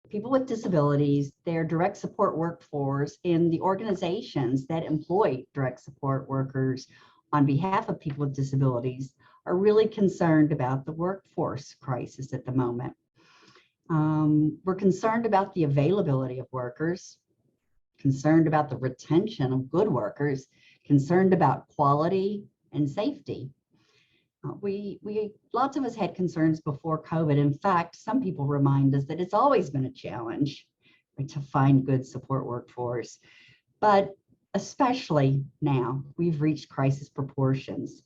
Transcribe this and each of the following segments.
People with disabilities, their direct support workforce, and the organizations that employ direct support workers on behalf of people with disabilities are really concerned about the workforce crisis at the moment. We're concerned about the availability of workers, concerned about the retention of good workers, concerned about quality and safety. Lots of us had concerns before COVID. In fact, some people remind us that it's always been a challenge to find good support workforce, but especially now we've reached crisis proportions.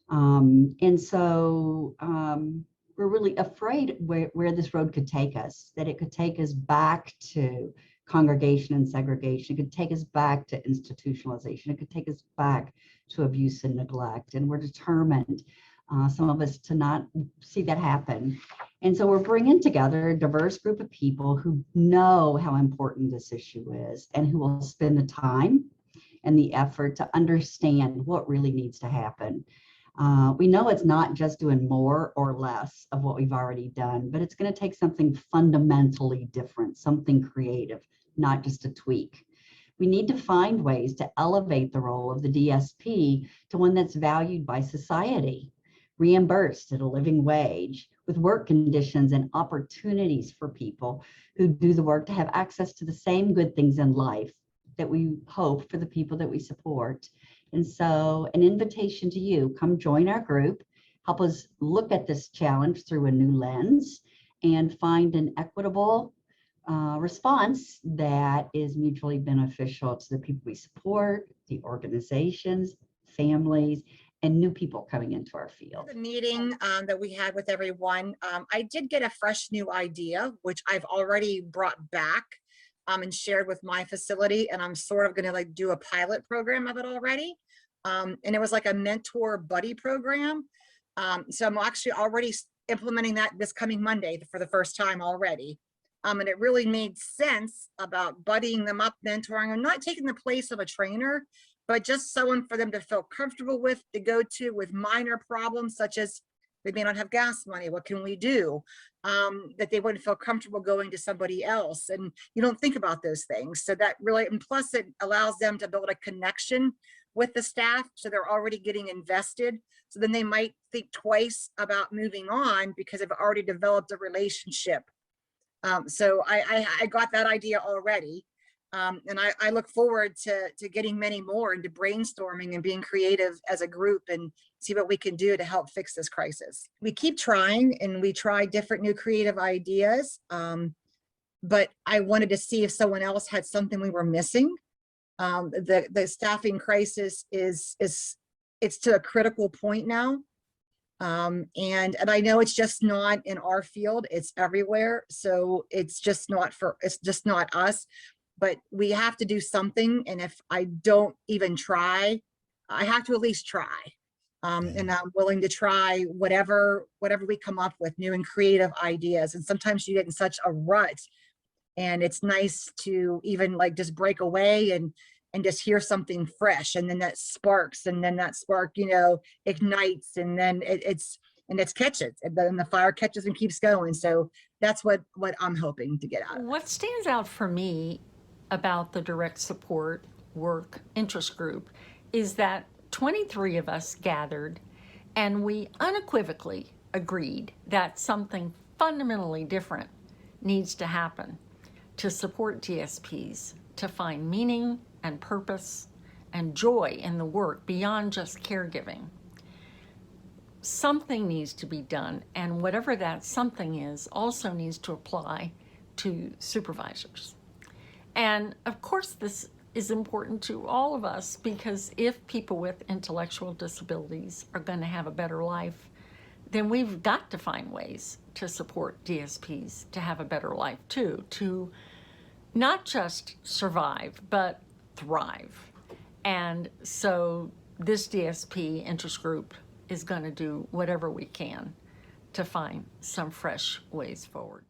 And so we're really afraid where this road could take us, that it could take us back to congregation and segregation. It could take us back to institutionalization. It could take us back to abuse and neglect. And we're determined, some of us, to not see that happen. And so we're bringing together a diverse group of people who know how important this issue is and who will spend the time and the effort to understand what really needs to happen. We know it's not just doing more or less of what we've already done, but it's going to take something fundamentally different, something creative, not just a tweak. We need to find ways to elevate the role of the DSP to one that's valued by society, reimbursed at a living wage, with work conditions and opportunities for people who do the work to have access to the same good things in life that we hope for the people that we support. And so an invitation to you, come join our group, help us look at this challenge through a new lens and find an equitable response that is mutually beneficial to the people we support, the organizations, families, and new people coming into our field. The meeting that we had with everyone, I did get a fresh new idea, which I've already brought back and shared with my facility, and I'm sort of going to like do a pilot program of it already. And it was like a mentor buddy program. So I'm actually already implementing that this coming Monday for the first time already. And it really made sense about buddying them up, mentoring, and not taking the place of a trainer, but just someone for them to feel comfortable with, to go to with minor problems, such as they may not have gas money. What can we do? That they wouldn't feel comfortable going to somebody else. And you don't think about those things. So that really, and plus it allows them to build a connection with the staff. So they're already getting invested. So then they might think twice about moving on because they've already developed a relationship. So I got that idea already. And I look forward to getting many more and to brainstorming and being creative as a group and see what we can do to help fix this crisis. We keep trying and we try different new creative ideas. But I wanted to see if someone else had something we were missing. The staffing crisis it's to a critical point now. And I know it's just not in our field, it's everywhere. So it's just not us, but we have to do something. And if I don't even try, I have to at least try. And I'm willing to try whatever we come up with, new and creative ideas. And sometimes you get in such a rut, and it's nice to even like just break away and just hear something fresh, and then that sparks, and then that spark, you know, ignites, and then it catches, and then the fire catches and keeps going. So that's what I'm hoping to get out of it. What stands out for me about the direct support work interest group is that 23 of us gathered, and we unequivocally agreed that something fundamentally different needs to happen to support DSPs to find meaning and purpose and joy in the work beyond just caregiving. Something needs to be done, and whatever that something is also needs to apply to supervisors. And of course, this is important to all of us, because if people with intellectual disabilities are going to have a better life, then we've got to find ways to support DSPs to have a better life too, to not just survive, but thrive. And so this DSP interest group is going to do whatever we can to find some fresh ways forward.